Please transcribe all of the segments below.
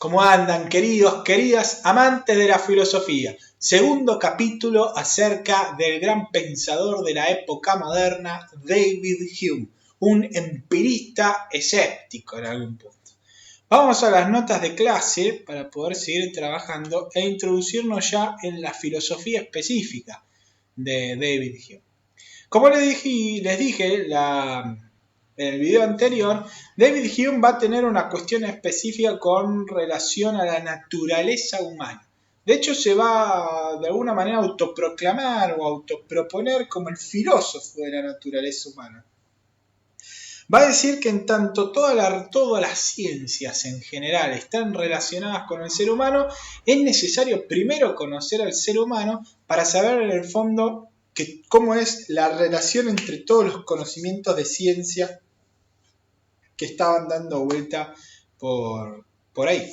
¿Cómo andan, queridos, queridas amantes de la filosofía? Segundo capítulo acerca del gran pensador de la época moderna, David Hume, un empirista escéptico en algún punto. Vamos a las notas de clase para poder seguir trabajando e introducirnos ya en la filosofía específica de David Hume. Como les dije en el video anterior, David Hume va a tener una cuestión específica con relación a la naturaleza humana. De hecho, se va de alguna manera a autoproclamar o autoproponer como el filósofo de la naturaleza humana. Va a decir que en tanto todas las ciencias en general están relacionadas con el ser humano, es necesario primero conocer al ser humano para saber en el fondo cómo es la relación entre todos los conocimientos de ciencia que estaban dando vuelta por ahí.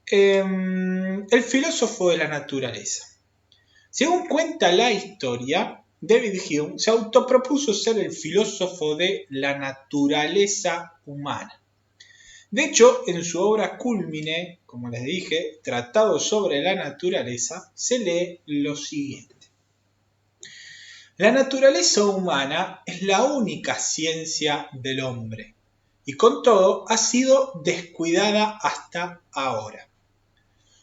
El filósofo de la naturaleza. Según cuenta la historia, David Hume se autopropuso ser el filósofo de la naturaleza humana. De hecho, en su obra cúlmine, como les dije, Tratado sobre la naturaleza, se lee lo siguiente. La naturaleza humana es la única ciencia del hombre y con todo ha sido descuidada hasta ahora.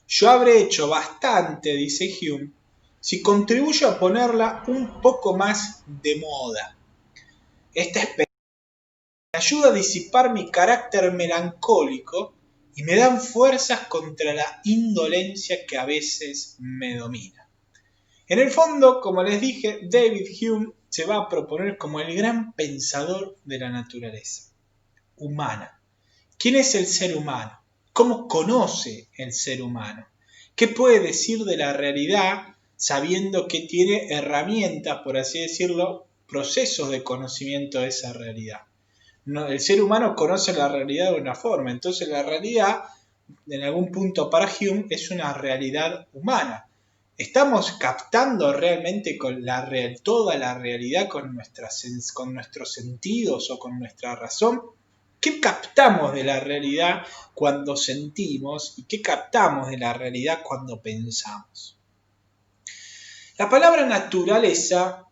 Yo habré hecho bastante, dice Hume, si contribuyo a ponerla un poco más de moda. Esta experiencia me ayuda a disipar mi carácter melancólico y me dan fuerzas contra la indolencia que a veces me domina. En el fondo, como les dije, David Hume se va a proponer como el gran pensador de la naturaleza humana. ¿Quién es el ser humano? ¿Cómo conoce el ser humano? ¿Qué puede decir de la realidad sabiendo que tiene herramientas, por así decirlo, procesos de conocimiento de esa realidad? No, el ser humano conoce la realidad de una forma, entonces la realidad, en algún punto para Hume, es una realidad humana. ¿Estamos captando realmente toda la realidad con nuestros sentidos o con nuestra razón? ¿Qué captamos de la realidad cuando sentimos y qué captamos de la realidad cuando pensamos? La palabra naturaleza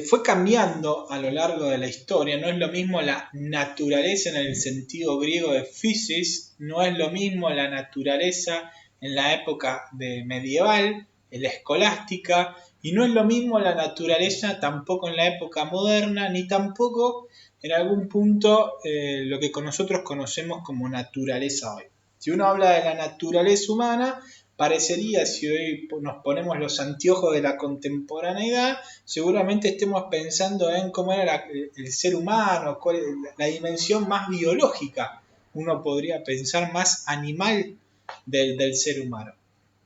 fue cambiando a lo largo de la historia. No es lo mismo la naturaleza en el sentido griego de physis, no es lo mismo la naturaleza en la época medieval, en la escolástica, y no es lo mismo la naturaleza tampoco en la época moderna, ni tampoco en algún punto lo que nosotros conocemos como naturaleza hoy. Si uno habla de la naturaleza humana, parecería, si hoy nos ponemos los anteojos de la contemporaneidad, seguramente estemos pensando en cómo era el ser humano, cuál es la dimensión más biológica, uno podría pensar más animal del ser humano.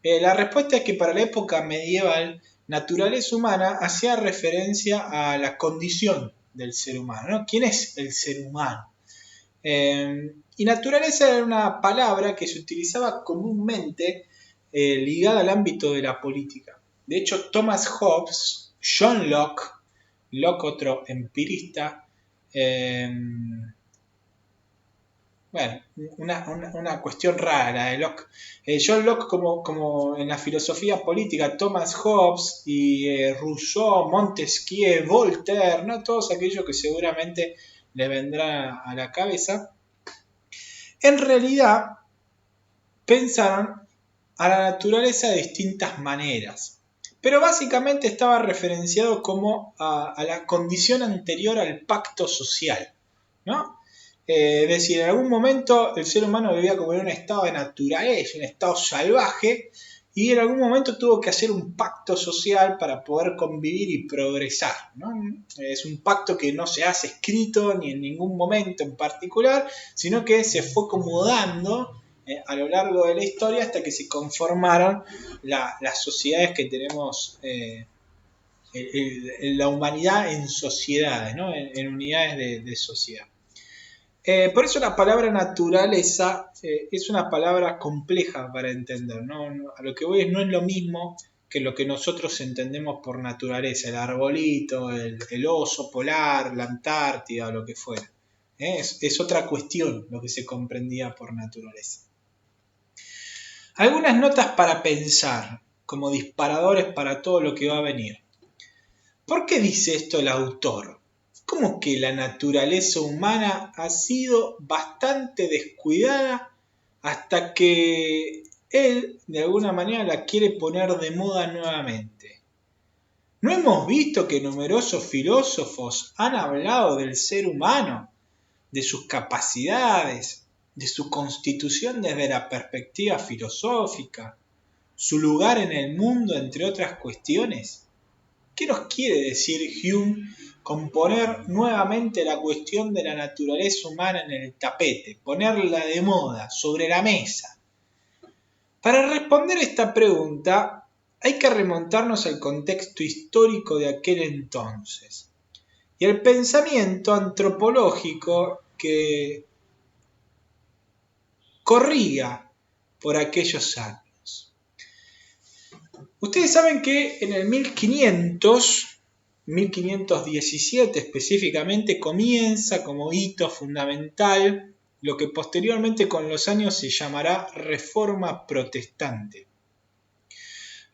La respuesta es que para la época medieval, naturaleza humana hacía referencia a la condición del ser humano, ¿no? ¿Quién es el ser humano? Y naturaleza era una palabra que se utilizaba comúnmente ligada al ámbito de la política. De hecho, Thomas Hobbes, John Locke otro empirista, una cuestión rara la de Locke. John Locke como en la filosofía política, Thomas Hobbes y Rousseau, Montesquieu, Voltaire, ¿no? Todos aquellos que seguramente les vendrán a la cabeza, en realidad pensaron a la naturaleza de distintas maneras, pero básicamente estaba referenciado como a la condición anterior al pacto social, ¿no? Es decir, en algún momento el ser humano vivía como en un estado de naturaleza, un estado salvaje, y en algún momento tuvo que hacer un pacto social para poder convivir y progresar, ¿no? Es un pacto que no se hace escrito ni en ningún momento en particular, sino que se fue acomodando a lo largo de la historia hasta que se conformaron las sociedades que tenemos la humanidad en sociedades, ¿no? en unidades de sociedad. Por eso la palabra naturaleza es una palabra compleja para entender, ¿no? A lo que voy no es lo mismo que lo que nosotros entendemos por naturaleza, el arbolito, el oso polar, la Antártida o lo que fuera. Es otra cuestión lo que se comprendía por naturaleza. Algunas notas para pensar, como disparadores para todo lo que va a venir. ¿Por qué dice esto el autor? ¿Cómo que la naturaleza humana ha sido bastante descuidada hasta que él de alguna manera la quiere poner de moda nuevamente? ¿No hemos visto que numerosos filósofos han hablado del ser humano, de sus capacidades, de su constitución desde la perspectiva filosófica, su lugar en el mundo, entre otras cuestiones? ¿Qué nos quiere decir Hume con poner nuevamente la cuestión de la naturaleza humana en el tapete, ponerla de moda, sobre la mesa? Para responder esta pregunta hay que remontarnos al contexto histórico de aquel entonces y al pensamiento antropológico que corría por aquellos años. Ustedes saben que en el 1517 específicamente, comienza como hito fundamental lo que posteriormente con los años se llamará Reforma Protestante,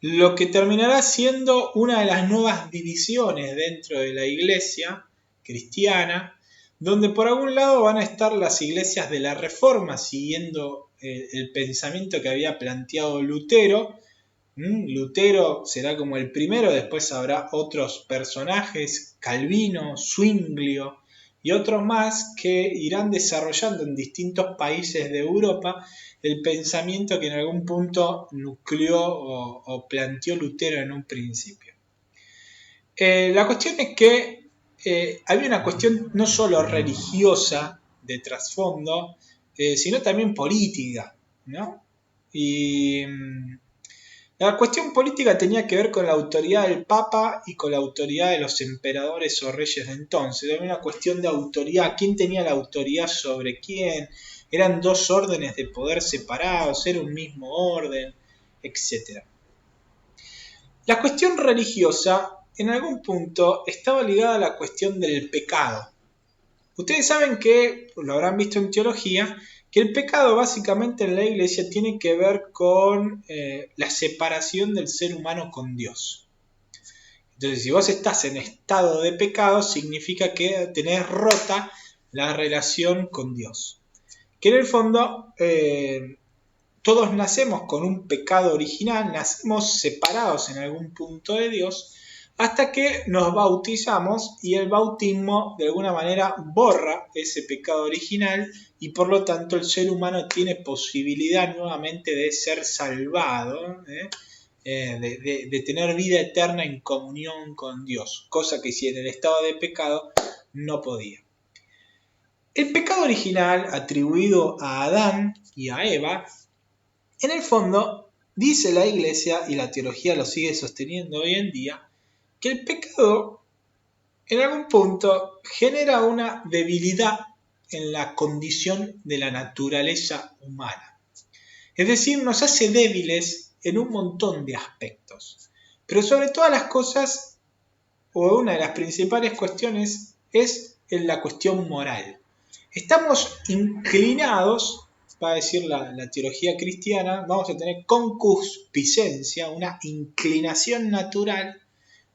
lo que terminará siendo una de las nuevas divisiones dentro de la iglesia cristiana, donde por algún lado van a estar las iglesias de la Reforma, siguiendo el pensamiento que había planteado Lutero. Lutero será como el primero, después habrá otros personajes, Calvino, Zwinglio y otros más que irán desarrollando en distintos países de Europa el pensamiento que en algún punto nucleó o planteó Lutero en un principio. La cuestión es que había una cuestión no solo religiosa de trasfondo, sino también política, ¿no? Y la cuestión política tenía que ver con la autoridad del Papa y con la autoridad de los emperadores o reyes de entonces. Era una cuestión de autoridad. ¿Quién tenía la autoridad sobre quién? Eran dos órdenes de poder separados, era un mismo orden, etc. La cuestión religiosa, en algún punto, estaba ligada a la cuestión del pecado. Ustedes saben que, lo habrán visto en teología, que el pecado básicamente en la iglesia tiene que ver con la separación del ser humano con Dios. Entonces, si vos estás en estado de pecado, significa que tenés rota la relación con Dios. Que en el fondo, todos nacemos con un pecado original, nacemos separados en algún punto de Dios, hasta que nos bautizamos y el bautismo de alguna manera borra ese pecado original y por lo tanto el ser humano tiene posibilidad nuevamente de ser salvado, de tener vida eterna en comunión con Dios, cosa que si en el estado de pecado no podía. El pecado original atribuido a Adán y a Eva, en el fondo, dice la iglesia, y la teología lo sigue sosteniendo hoy en día, que el pecado en algún punto genera una debilidad en la condición de la naturaleza humana. Es decir, nos hace débiles en un montón de aspectos. Pero sobre todas las cosas, o una de las principales cuestiones, es en la cuestión moral. Estamos inclinados, va a decir la teología cristiana, vamos a tener concupiscencia, una inclinación natural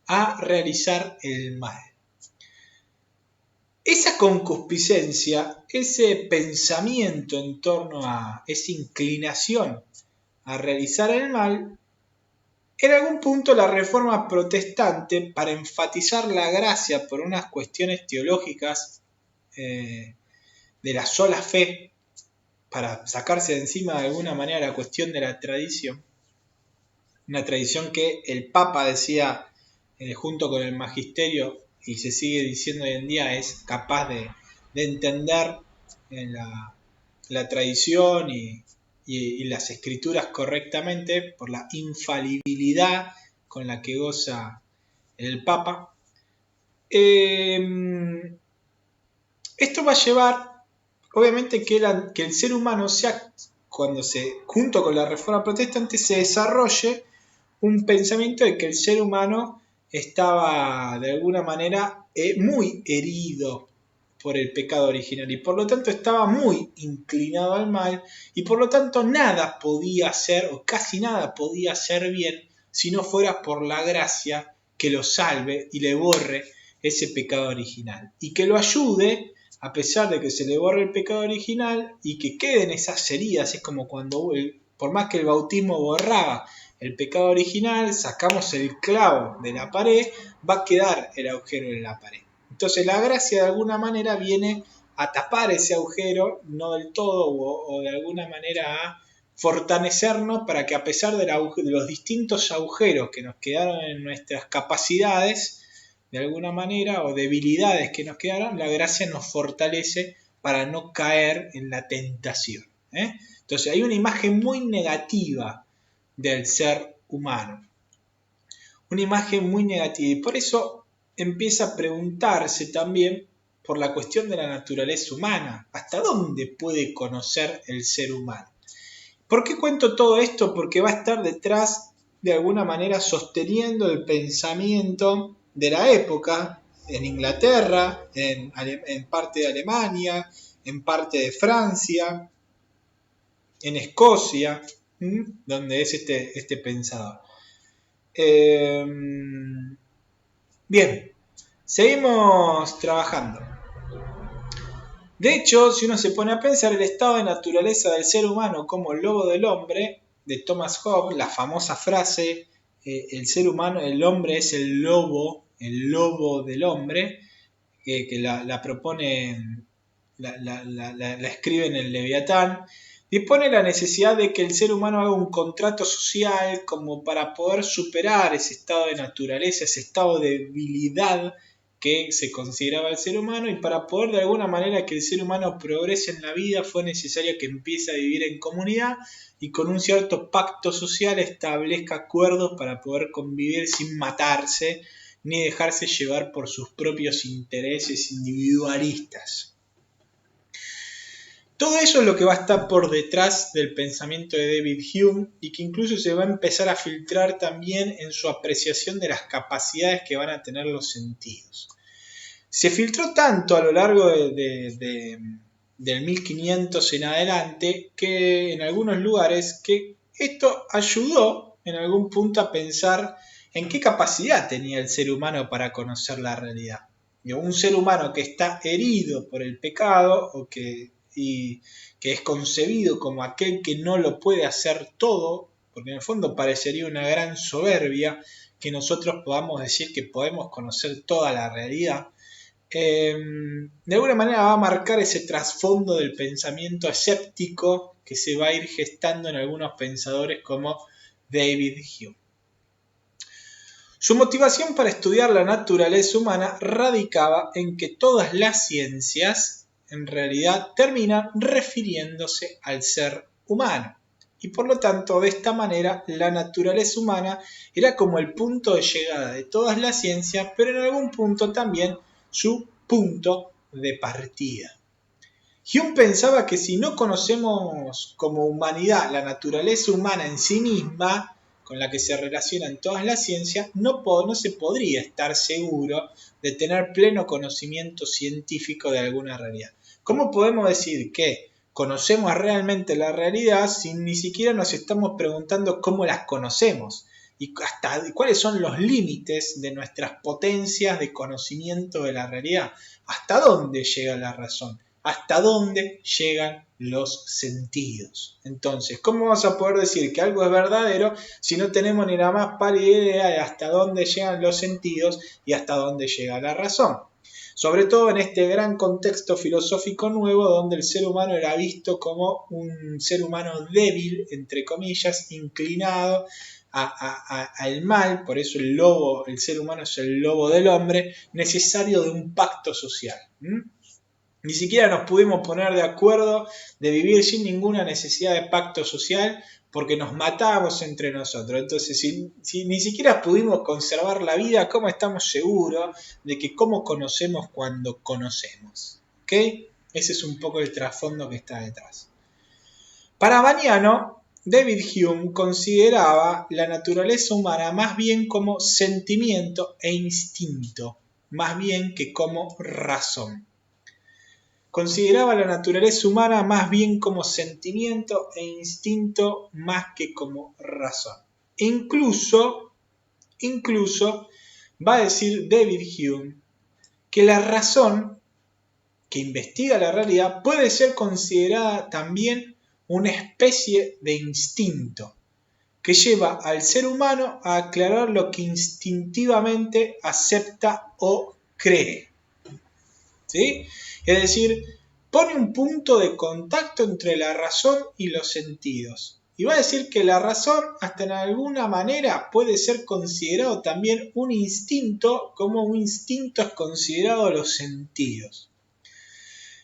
a realizar el mal. Esa concupiscencia, ese pensamiento en torno a esa inclinación a realizar el mal, en algún punto la Reforma Protestante, para enfatizar la gracia por unas cuestiones teológicas de la sola fe, para sacarse de encima de alguna manera la cuestión de la tradición, una tradición que el Papa decía junto con el magisterio, y se sigue diciendo hoy en día, es capaz de entender la tradición y las escrituras correctamente por la infalibilidad con la que goza el Papa. Esto va a llevar, obviamente, que el ser humano sea, cuando junto con la Reforma Protestante, se desarrolle un pensamiento de que el ser humano estaba de alguna manera muy herido por el pecado original y por lo tanto estaba muy inclinado al mal y por lo tanto nada podía hacer o casi nada podía hacer bien si no fuera por la gracia que lo salve y le borre ese pecado original y que lo ayude a pesar de que se le borre el pecado original y que queden esas heridas. Es como cuando por más que el bautismo borraba el pecado original, sacamos el clavo de la pared, va a quedar el agujero en la pared. Entonces la gracia de alguna manera viene a tapar ese agujero, no del todo, o de alguna manera a fortalecernos para que a pesar de los distintos agujeros que nos quedaron en nuestras capacidades, de alguna manera, o debilidades que nos quedaron, la gracia nos fortalece para no caer en la tentación. Entonces hay una imagen muy negativa del ser humano. Una imagen muy negativa. Y por eso empieza a preguntarse también por la cuestión de la naturaleza humana. ¿Hasta dónde puede conocer el ser humano? ¿Por qué cuento todo esto? Porque va a estar detrás, de alguna manera, sosteniendo el pensamiento de la época, en Inglaterra, en parte de Alemania, en parte de Francia, en Escocia, donde es este pensador. Bien, seguimos trabajando. De hecho, si uno se pone a pensar, el estado de naturaleza del ser humano como el lobo del hombre, de Thomas Hobbes, la famosa frase, el ser humano, el hombre es el lobo del hombre, que la propone, la escribe en el Leviatán, dispone la necesidad de que el ser humano haga un contrato social como para poder superar ese estado de naturaleza, ese estado de debilidad que se consideraba el ser humano, y para poder de alguna manera que el ser humano progrese en la vida fue necesario que empiece a vivir en comunidad y con un cierto pacto social establezca acuerdos para poder convivir sin matarse ni dejarse llevar por sus propios intereses individualistas. Todo eso es lo que va a estar por detrás del pensamiento de David Hume y que incluso se va a empezar a filtrar también en su apreciación de las capacidades que van a tener los sentidos. Se filtró tanto a lo largo del 1500 en adelante que en algunos lugares que esto ayudó en algún punto a pensar en qué capacidad tenía el ser humano para conocer la realidad. Un ser humano que está herido por el pecado y que es concebido como aquel que no lo puede hacer todo, porque en el fondo parecería una gran soberbia que nosotros podamos decir que podemos conocer toda la realidad, de alguna manera va a marcar ese trasfondo del pensamiento escéptico que se va a ir gestando en algunos pensadores como David Hume. Su motivación para estudiar la naturaleza humana radicaba en que todas las ciencias en realidad terminan refiriéndose al ser humano. Y por lo tanto, de esta manera, la naturaleza humana era como el punto de llegada de todas las ciencias, pero en algún punto también su punto de partida. Hume pensaba que si no conocemos como humanidad la naturaleza humana en sí misma, con la que se relacionan todas las ciencias, no se podría estar seguro de tener pleno conocimiento científico de alguna realidad. ¿Cómo podemos decir que conocemos realmente la realidad si ni siquiera nos estamos preguntando cómo las conocemos? Y cuáles son los límites de nuestras potencias de conocimiento de la realidad. ¿Hasta dónde llega la razón? ¿Hasta dónde llegan los sentidos? Entonces, ¿cómo vamos a poder decir que algo es verdadero si no tenemos ni la más pálida idea de hasta dónde llegan los sentidos y hasta dónde llega la razón? Sobre todo en este gran contexto filosófico nuevo donde el ser humano era visto como un ser humano débil, entre comillas, inclinado al mal, por eso el ser humano es el lobo del hombre, necesario de un pacto social. Ni siquiera nos pudimos poner de acuerdo de vivir sin ninguna necesidad de pacto social porque nos matábamos entre nosotros. Entonces, si ni siquiera pudimos conservar la vida, ¿cómo estamos seguros de que cómo conocemos cuando conocemos? ¿Ok? Ese es un poco el trasfondo que está detrás. Para Baniano, David Hume consideraba la naturaleza humana más bien como sentimiento e instinto, más bien que como razón. consideraba la naturaleza humana más bien como sentimiento e instinto más que como razón. Incluso va a decir David Hume que la razón que investiga la realidad puede ser considerada también una especie de instinto que lleva al ser humano a aclarar lo que instintivamente acepta o cree. ¿Sí? Es decir, pone un punto de contacto entre la razón y los sentidos. Y va a decir que la razón, hasta en alguna manera, puede ser considerado también un instinto, como un instinto es considerado los sentidos.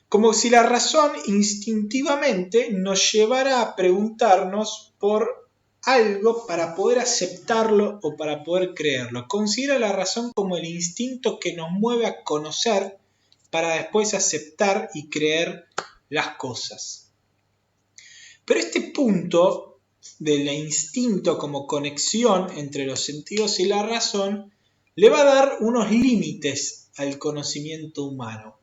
Como si la razón instintivamente nos llevara a preguntarnos por algo para poder aceptarlo o para poder creerlo. Considera la razón como el instinto que nos mueve a conocer para después aceptar y creer las cosas. Pero este punto del instinto como conexión entre los sentidos y la razón le va a dar unos límites al conocimiento humano.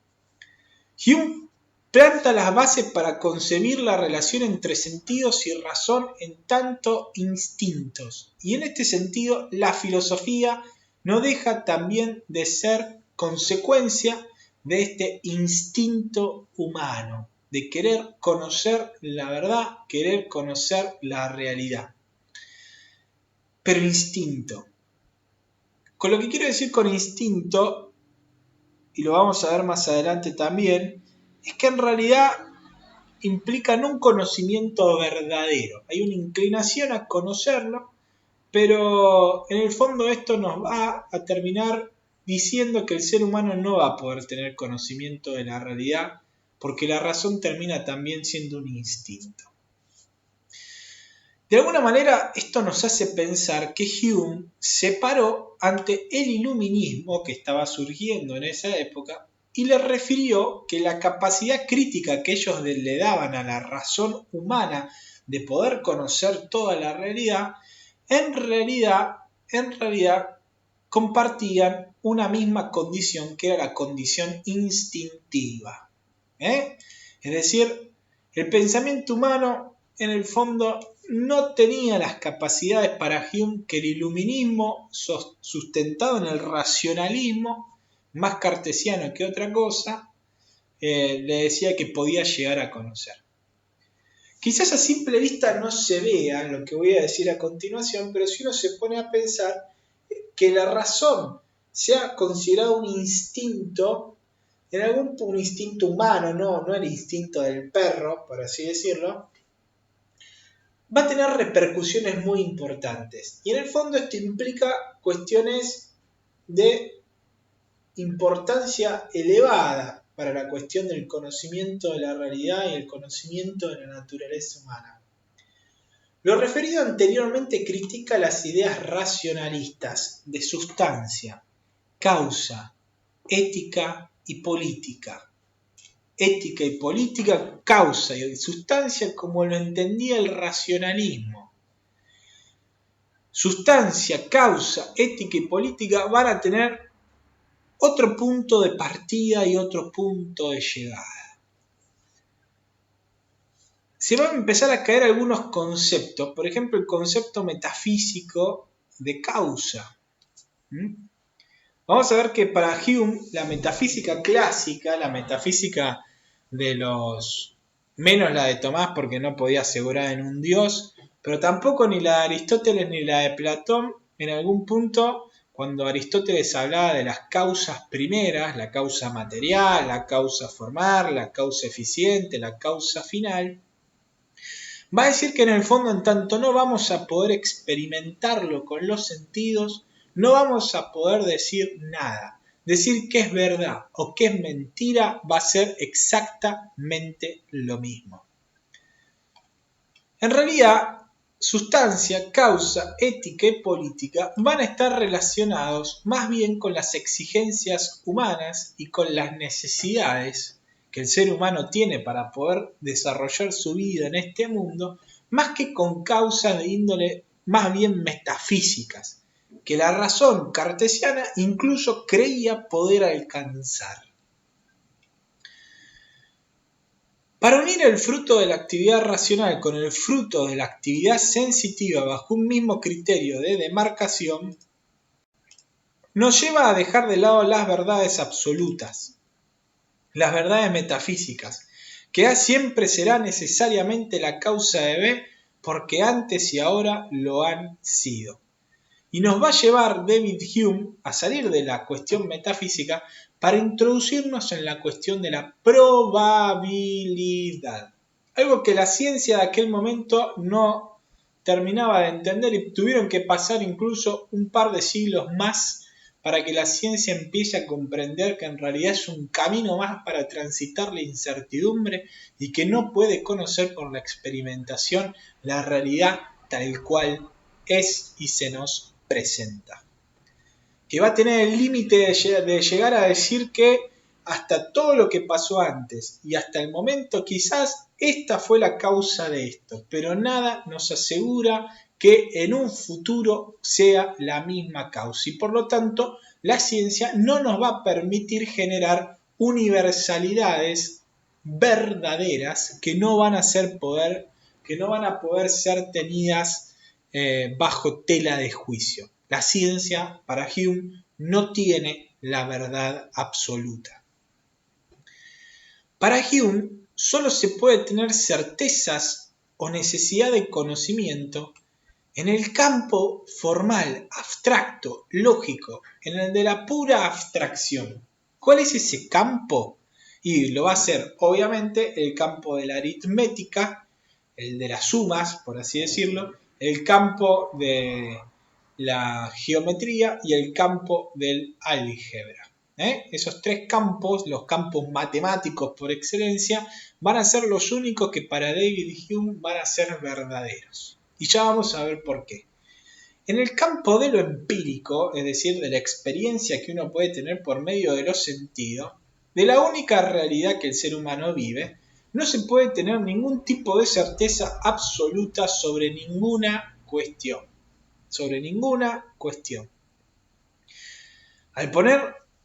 Hume planta las bases para concebir la relación entre sentidos y razón en tanto instintos. Y en este sentido, la filosofía no deja también de ser consecuencia de este instinto humano, de querer conocer la verdad, querer conocer la realidad. Pero instinto. Con lo que quiero decir con instinto, y lo vamos a ver más adelante también, es que en realidad implican un conocimiento verdadero. Hay una inclinación a conocerlo, pero en el fondo esto nos va a terminar diciendo que el ser humano no va a poder tener conocimiento de la realidad, porque la razón termina también siendo un instinto. De alguna manera esto nos hace pensar que Hume se paró ante el iluminismo que estaba surgiendo en esa época y le refirió que la capacidad crítica que ellos le daban a la razón humana de poder conocer toda la realidad, en realidad compartían una misma condición que era la condición instintiva. Es decir, el pensamiento humano en el fondo no tenía las capacidades para Hume que el iluminismo, sustentado en el racionalismo, más cartesiano que otra cosa, le decía que podía llegar a conocer. Quizás a simple vista no se vea lo que voy a decir a continuación, pero si uno se pone a pensar que la razón sea considerado un instinto, un instinto humano, no el instinto del perro, por así decirlo, va a tener repercusiones muy importantes. Y en el fondo esto implica cuestiones de importancia elevada para la cuestión del conocimiento de la realidad y el conocimiento de la naturaleza humana. Lo referido anteriormente critica las ideas racionalistas de sustancia, causa, ética y política. Ética y política, causa y sustancia como lo entendía el racionalismo. Sustancia, causa, ética y política van a tener otro punto de partida y otro punto de llegada. Se van a empezar a caer algunos conceptos, por ejemplo el concepto metafísico de causa. Vamos a ver que para Hume la metafísica clásica, la metafísica de los, menos la de Tomás porque no podía asegurar en un Dios, pero tampoco ni la de Aristóteles ni la de Platón, en algún punto, cuando Aristóteles hablaba de las causas primeras, la causa material, la causa formal, la causa eficiente, la causa final, va a decir que en el fondo, en tanto no vamos a poder experimentarlo con los sentidos, no vamos a poder decir nada. Decir que es verdad o que es mentira va a ser exactamente lo mismo. En realidad, sustancia, causa, ética y política van a estar relacionados más bien con las exigencias humanas y con las necesidades que el ser humano tiene para poder desarrollar su vida en este mundo, más que con causas de índole más bien metafísicas, que la razón cartesiana incluso creía poder alcanzar. Para unir el fruto de la actividad racional con el fruto de la actividad sensitiva bajo un mismo criterio de demarcación, nos lleva a dejar de lado las verdades absolutas, las verdades metafísicas, que A siempre será necesariamente la causa de B porque antes y ahora lo han sido. Y nos va a llevar David Hume a salir de la cuestión metafísica para introducirnos en la cuestión de la probabilidad. Algo que la ciencia de aquel momento no terminaba de entender y tuvieron que pasar incluso un par de siglos más para que la ciencia empiece a comprender que en realidad es un camino más para transitar la incertidumbre y que no puede conocer por la experimentación la realidad tal cual es y se nos presenta. Que va a tener el límite de llegar a decir que hasta todo lo que pasó antes y hasta el momento quizás esta fue la causa de esto, pero nada nos asegura que en un futuro sea la misma causa y por lo tanto la ciencia no nos va a permitir generar universalidades verdaderas que no van a poder ser tenidas bajo tela de juicio. La ciencia, para Hume, no tiene la verdad absoluta. Para Hume, solo se puede tener certezas o necesidad de conocimiento en el campo formal, abstracto, lógico, en el de la pura abstracción. ¿Cuál es ese campo? Y lo va a ser, obviamente, el campo de la aritmética, el de las sumas, por así decirlo, el campo de la geometría y el campo del álgebra. Esos tres campos, los campos matemáticos por excelencia, van a ser los únicos que para David Hume van a ser verdaderos. Y ya vamos a ver por qué. En el campo de lo empírico, es decir, de la experiencia que uno puede tener por medio de los sentidos, de la única realidad que el ser humano vive, no se puede tener ningún tipo de certeza absoluta sobre ninguna cuestión. Sobre ninguna cuestión. Al poner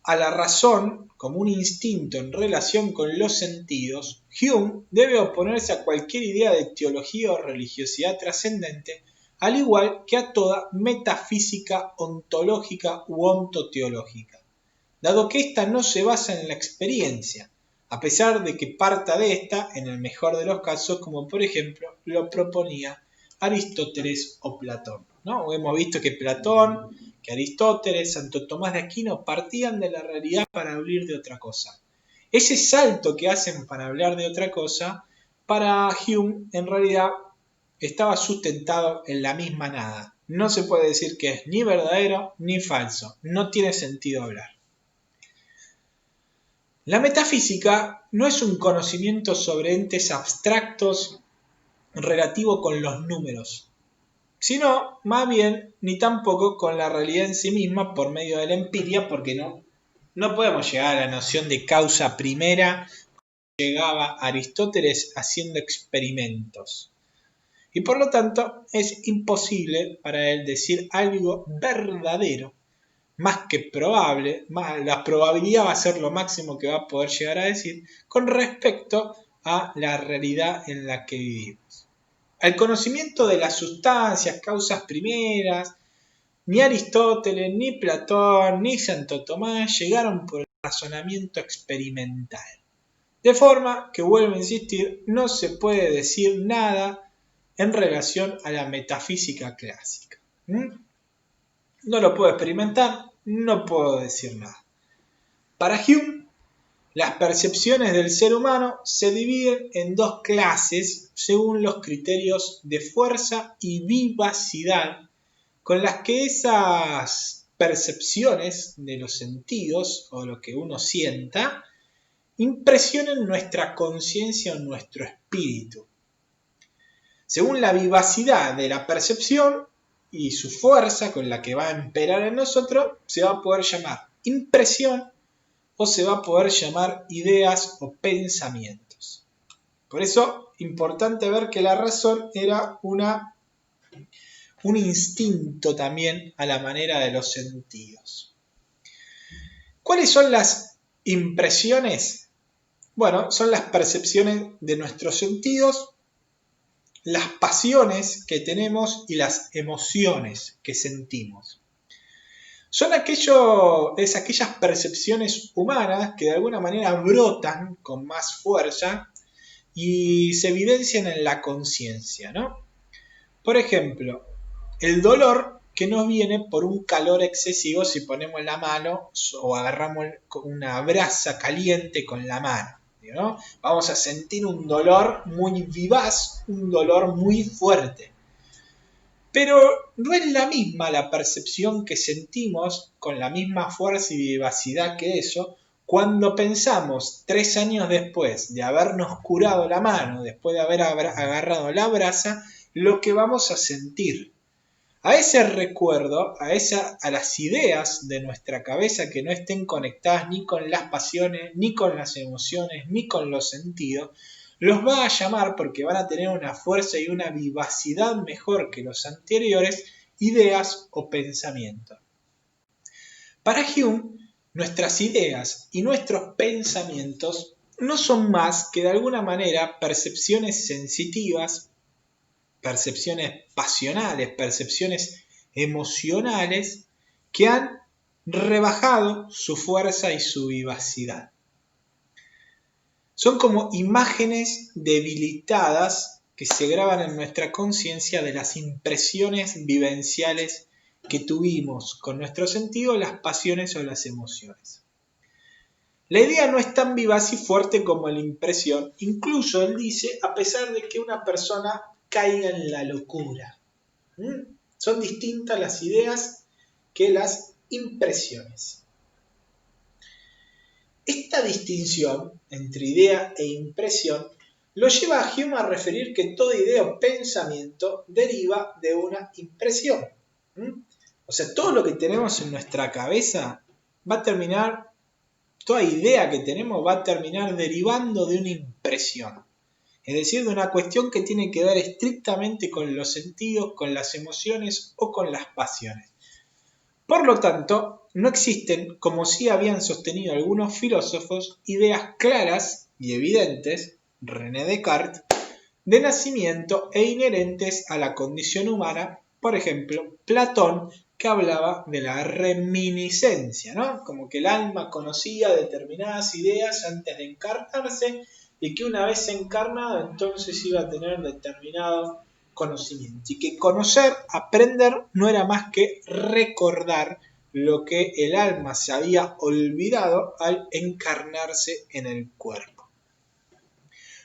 a la razón como un instinto en relación con los sentidos, Hume debe oponerse a cualquier idea de teología o religiosidad trascendente, al igual que a toda metafísica ontológica u ontoteológica, dado que ésta no se basa en la experiencia, a pesar de que parta de esta, en el mejor de los casos, como por ejemplo lo proponía Aristóteles o Platón. ¿No? Hemos visto que Platón, que Aristóteles, Santo Tomás de Aquino partían de la realidad para hablar de otra cosa. Ese salto que hacen para hablar de otra cosa, para Hume en realidad estaba sustentado en la misma nada. No se puede decir que es ni verdadero ni falso. No tiene sentido hablar. La metafísica no es un conocimiento sobre entes abstractos relativo con los números, sino más bien ni tampoco con la realidad en sí misma por medio de la empiria, porque no podemos llegar a la noción de causa primera como llegaba Aristóteles haciendo experimentos. Y por lo tanto es imposible para él decir algo verdadero, más que probable, la probabilidad va a ser lo máximo que va a poder llegar a decir con respecto a la realidad en la que vivimos. Al conocimiento de las sustancias, causas primeras, ni Aristóteles, ni Platón, ni Santo Tomás llegaron por el razonamiento experimental. De forma que, vuelvo a insistir, no se puede decir nada en relación a la metafísica clásica. No lo puedo experimentar, no puedo decir nada. Para Hume, las percepciones del ser humano se dividen en dos clases según los criterios de fuerza y vivacidad con las que esas percepciones de los sentidos o lo que uno sienta impresionen nuestra conciencia o nuestro espíritu. Según la vivacidad de la percepción y su fuerza con la que va a imperar en nosotros, se va a poder llamar impresión o se va a poder llamar ideas o pensamientos. Por eso, importante ver que la razón era un instinto también a la manera de los sentidos. ¿Cuáles son las impresiones? Bueno, son las percepciones de nuestros sentidos, las pasiones que tenemos y las emociones que sentimos. Son aquellas percepciones humanas que de alguna manera brotan con más fuerza y se evidencian en la conciencia, ¿no? Por ejemplo, el dolor que nos viene por un calor excesivo si ponemos la mano o agarramos una brasa caliente con la mano, ¿no? Vamos a sentir un dolor muy vivaz, un dolor muy fuerte. Pero no es la misma la percepción que sentimos con la misma fuerza y vivacidad que eso cuando pensamos 3 años después de habernos curado la mano, después de haber agarrado la brasa, lo que vamos a sentir. A ese recuerdo, a las ideas de nuestra cabeza que no estén conectadas ni con las pasiones, ni con las emociones, ni con los sentidos, los va a llamar porque van a tener una fuerza y una vivacidad mejor que los anteriores, ideas o pensamientos. Para Hume, nuestras ideas y nuestros pensamientos no son más que de alguna manera percepciones sensitivas, percepciones pasionales, percepciones emocionales que han rebajado su fuerza y su vivacidad. Son como imágenes debilitadas que se graban en nuestra conciencia de las impresiones vivenciales que tuvimos con nuestro sentido, las pasiones o las emociones. La idea no es tan vivaz y fuerte como la impresión, incluso él dice, a pesar de que una persona caiga en la locura. Son distintas las ideas que las impresiones. Esta distinción entre idea e impresión lo lleva a Hume a referir que toda idea o pensamiento deriva de una impresión. O sea, todo lo que tenemos en nuestra cabeza va a terminar, toda idea que tenemos va a terminar derivando de una impresión. Es decir, de una cuestión que tiene que ver estrictamente con los sentidos, con las emociones o con las pasiones. Por lo tanto, no existen, como sí habían sostenido algunos filósofos, ideas claras y evidentes, René Descartes, de nacimiento e inherentes a la condición humana. Por ejemplo, Platón, que hablaba de la reminiscencia, ¿no? Como que el alma conocía determinadas ideas antes de encarnarse y que una vez encarnado entonces iba a tener determinado conocimiento. Y que conocer, aprender, no era más que recordar lo que el alma se había olvidado al encarnarse en el cuerpo.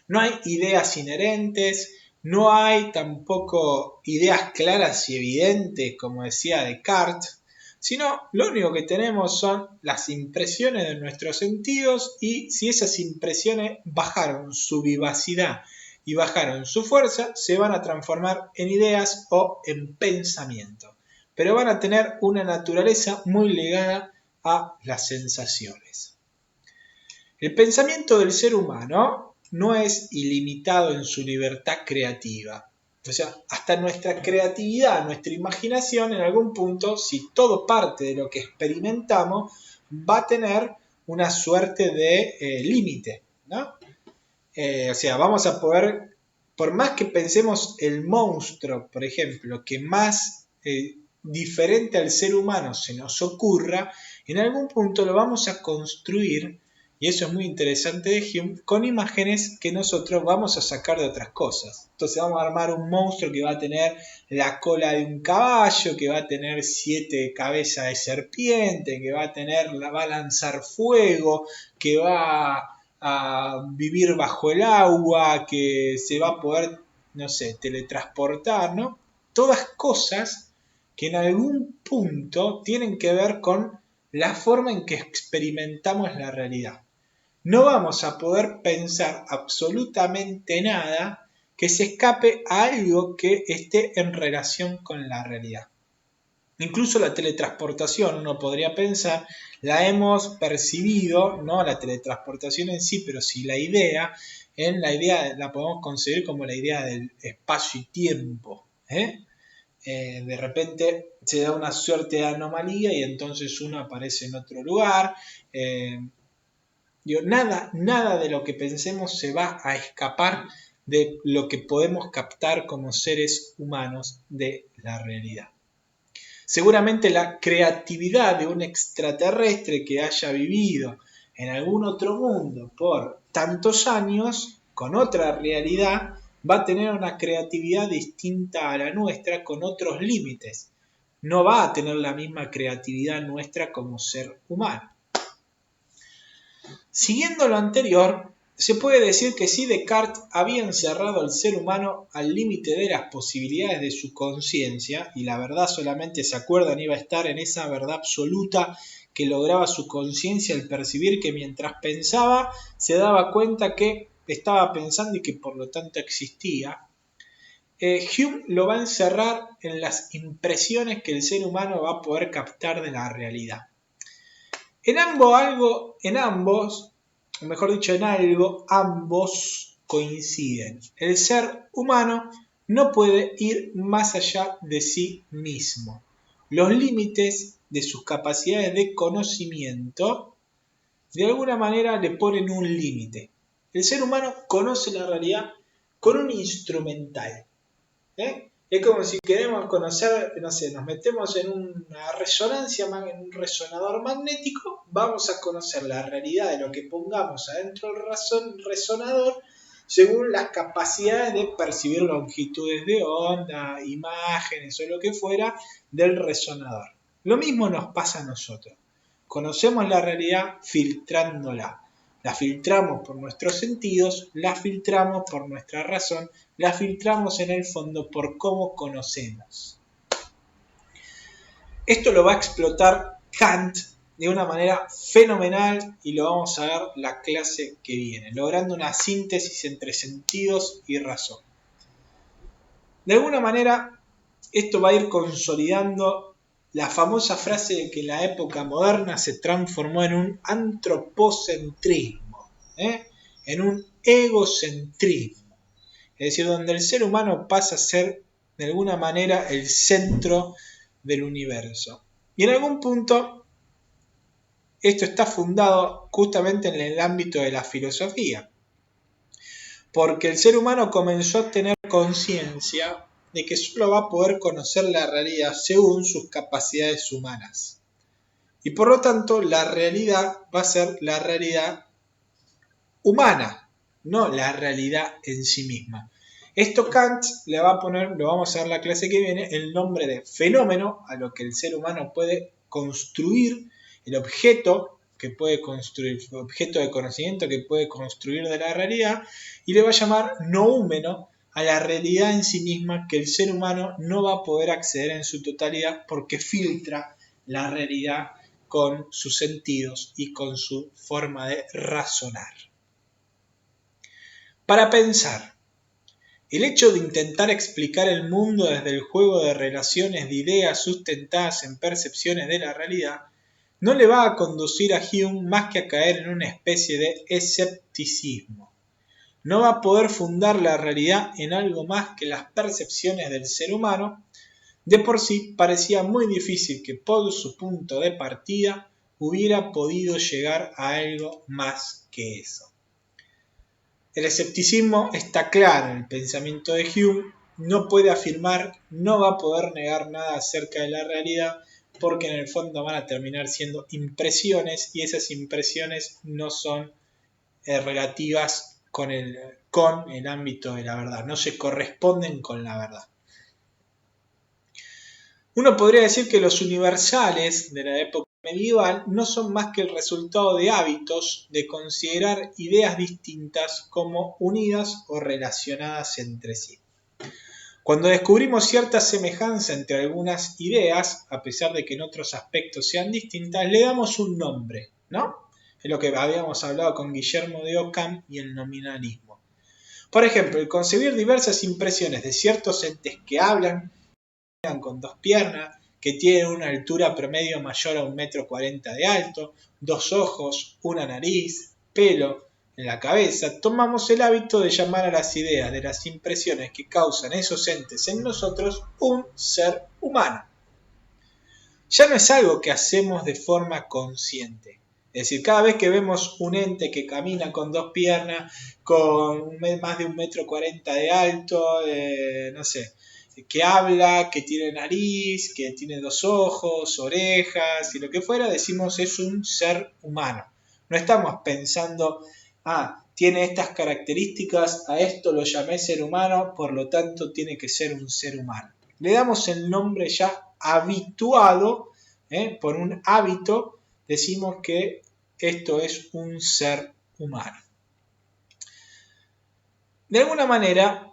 No hay ideas inherentes, no hay tampoco ideas claras y evidentes, como decía Descartes, sino lo único que tenemos son las impresiones de nuestros sentidos y si esas impresiones bajaron su vivacidad y bajaron su fuerza, se van a transformar en ideas o en pensamiento, pero van a tener una naturaleza muy ligada a las sensaciones. El pensamiento del ser humano no es ilimitado en su libertad creativa. O sea, hasta nuestra creatividad, nuestra imaginación, en algún punto, si todo parte de lo que experimentamos, va a tener una suerte de límite, ¿no? O sea, vamos a poder, por más que pensemos el monstruo, por ejemplo, que más diferente al ser humano se nos ocurra, en algún punto lo vamos a construir, y eso es muy interesante de Hume, con imágenes que nosotros vamos a sacar de otras cosas. Entonces vamos a armar un monstruo que va a tener la cola de un caballo, que va a tener 7 cabezas de serpiente, que va a lanzar fuego, que va a vivir bajo el agua, que se va a poder, no sé, teletransportar, ¿no? Todas cosas que en algún punto tienen que ver con la forma en que experimentamos la realidad. No vamos a poder pensar absolutamente nada que se escape a algo que esté en relación con la realidad. Incluso la teletransportación, uno podría pensar, la hemos percibido, no la teletransportación en sí, pero sí la idea la podemos concebir como la idea del espacio y tiempo. De repente se da una suerte de anomalía y entonces uno aparece en otro lugar. Digo, nada de lo que pensemos se va a escapar de lo que podemos captar como seres humanos de la realidad. Seguramente la creatividad de un extraterrestre que haya vivido en algún otro mundo por tantos años, con otra realidad, va a tener una creatividad distinta a la nuestra, con otros límites. No va a tener la misma creatividad nuestra como ser humano. Siguiendo lo anterior, se puede decir que si Descartes había encerrado al ser humano al límite de las posibilidades de su conciencia, y la verdad solamente se acuerdan iba a estar en esa verdad absoluta que lograba su conciencia al percibir que mientras pensaba se daba cuenta que estaba pensando y que por lo tanto existía, Hume lo va a encerrar en las impresiones que el ser humano va a poder captar de la realidad. En ambos coinciden. El ser humano no puede ir más allá de sí mismo. Los límites de sus capacidades de conocimiento de alguna manera le ponen un límite. El ser humano conoce la realidad con un instrumental. Es como si queremos conocer, no sé, nos metemos en una resonancia, en un resonador magnético, vamos a conocer la realidad de lo que pongamos adentro del resonador según las capacidades de percibir longitudes de onda, imágenes o lo que fuera del resonador. Lo mismo nos pasa a nosotros. Conocemos la realidad filtrándola. La filtramos por nuestros sentidos, la filtramos por nuestra razón, la filtramos en el fondo por cómo conocemos. Esto lo va a explotar Kant de una manera fenomenal y lo vamos a ver la clase que viene, logrando una síntesis entre sentidos y razón. De alguna manera, esto va a ir consolidando la famosa frase de que la época moderna se transformó en un antropocentrismo, en un egocentrismo. Es decir, donde el ser humano pasa a ser, de alguna manera, el centro del universo. Y en algún punto, esto está fundado justamente en el ámbito de la filosofía. Porque el ser humano comenzó a tener conciencia de que solo va a poder conocer la realidad según sus capacidades humanas. Y por lo tanto, la realidad va a ser la realidad humana, no la realidad en sí misma. Esto Kant le va a poner, lo vamos a ver en la clase que viene, el nombre de fenómeno a lo que el ser humano puede construir, el objeto que puede construir, el objeto de conocimiento que puede construir de la realidad, y le va a llamar noúmeno a la realidad en sí misma que el ser humano no va a poder acceder en su totalidad porque filtra la realidad con sus sentidos y con su forma de razonar. Para pensar, el hecho de intentar explicar el mundo desde el juego de relaciones de ideas sustentadas en percepciones de la realidad no le va a conducir a Hume más que a caer en una especie de escepticismo. No va a poder fundar la realidad en algo más que las percepciones del ser humano. De por sí parecía muy difícil que por su punto de partida hubiera podido llegar a algo más que eso. El escepticismo está claro en el pensamiento de Hume, no puede afirmar, no va a poder negar nada acerca de la realidad porque en el fondo van a terminar siendo impresiones y esas impresiones no son relativas con el ámbito de la verdad, no se corresponden con la verdad. Uno podría decir que los universales de la época medieval no son más que el resultado de hábitos de considerar ideas distintas como unidas o relacionadas entre sí. Cuando descubrimos cierta semejanza entre algunas ideas, a pesar de que en otros aspectos sean distintas, le damos un nombre, ¿no? Es lo que habíamos hablado con Guillermo de Ockham y el nominalismo. Por ejemplo, el concebir diversas impresiones de ciertos entes que hablan con dos piernas, que tienen una altura promedio mayor a 1,40 m de alto, dos ojos, una nariz, pelo en la cabeza, tomamos el hábito de llamar a las ideas de las impresiones que causan esos entes en nosotros un ser humano. Ya no es algo que hacemos de forma consciente. Es decir, cada vez que vemos un ente que camina con dos piernas, con más de 1,40 m de alto, no sé, que habla, que tiene nariz, que tiene dos ojos, orejas y lo que fuera, decimos es un ser humano. No estamos pensando, tiene estas características, a esto lo llamé ser humano, por lo tanto tiene que ser un ser humano. Le damos el nombre ya habituado, por un hábito, decimos que esto es un ser humano. De alguna manera,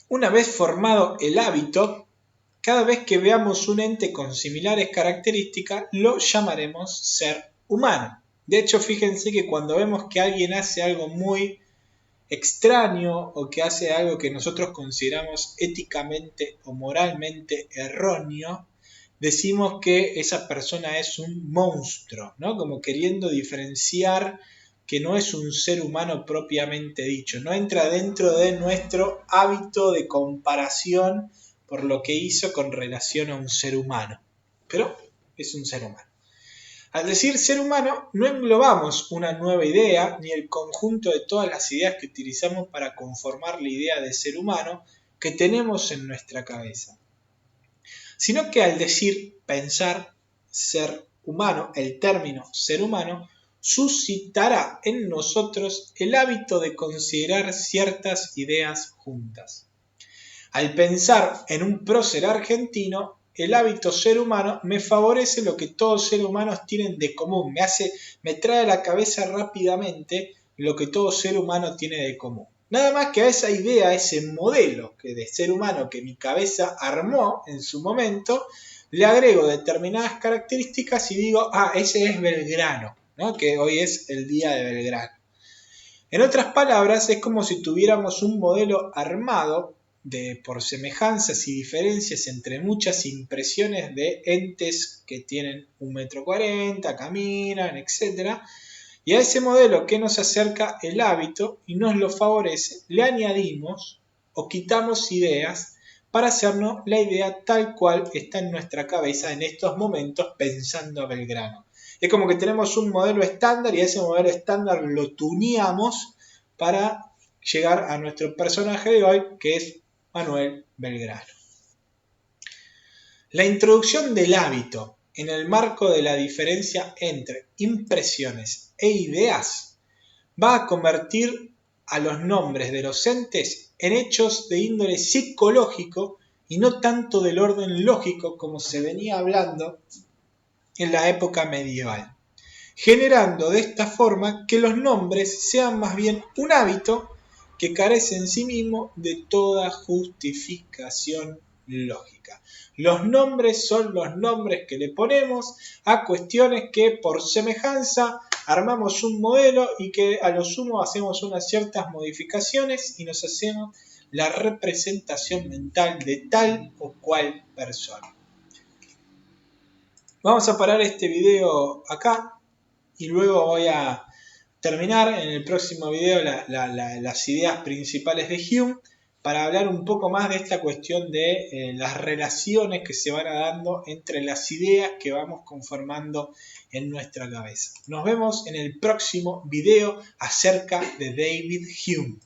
una vez formado el hábito, cada vez que veamos un ente con similares características, lo llamaremos ser humano. De hecho, fíjense que cuando vemos que alguien hace algo muy extraño o que hace algo que nosotros consideramos éticamente o moralmente erróneo, decimos que esa persona es un monstruo, ¿no? Como queriendo diferenciar que no es un ser humano propiamente dicho, no entra dentro de nuestro hábito de comparación por lo que hizo con relación a un ser humano, pero es un ser humano. Al decir ser humano, no englobamos una nueva idea ni el conjunto de todas las ideas que utilizamos para conformar la idea de ser humano que tenemos en nuestra cabeza, sino que al decir pensar ser humano, el término ser humano suscitará en nosotros el hábito de considerar ciertas ideas juntas. Al pensar en un prócer argentino, el hábito ser humano me favorece lo que todos seres humanos tienen de común, me trae a la cabeza rápidamente lo que todo ser humano tiene de común. Nada más que a esa idea, a ese modelo de ser humano que mi cabeza armó en su momento, le agrego determinadas características y digo, ese es Belgrano, ¿no? Que hoy es el día de Belgrano. En otras palabras, es como si tuviéramos un modelo armado por semejanzas y diferencias entre muchas impresiones de entes que tienen 1,40 m, caminan, etc. Y a ese modelo que nos acerca el hábito y nos lo favorece, le añadimos o quitamos ideas para hacernos la idea tal cual está en nuestra cabeza en estos momentos pensando a Belgrano. Es como que tenemos un modelo estándar y ese modelo estándar lo tuneamos para llegar a nuestro personaje de hoy, que es Manuel Belgrano. La introducción del hábito en el marco de la diferencia entre impresiones e ideas va a convertir a los nombres de los entes en hechos de índole psicológico y no tanto del orden lógico como se venía hablando en la época medieval, generando de esta forma que los nombres sean más bien un hábito que carece en sí mismo de toda justificación lógica. Los nombres son los nombres que le ponemos a cuestiones que por semejanza armamos un modelo y que a lo sumo hacemos unas ciertas modificaciones y nos hacemos la representación mental de tal o cual persona. Vamos a parar este video acá y luego voy a terminar en el próximo video las ideas principales de Hume para hablar un poco más de esta cuestión de las relaciones que se van dando entre las ideas que vamos conformando en nuestra cabeza. Nos vemos en el próximo video acerca de David Hume.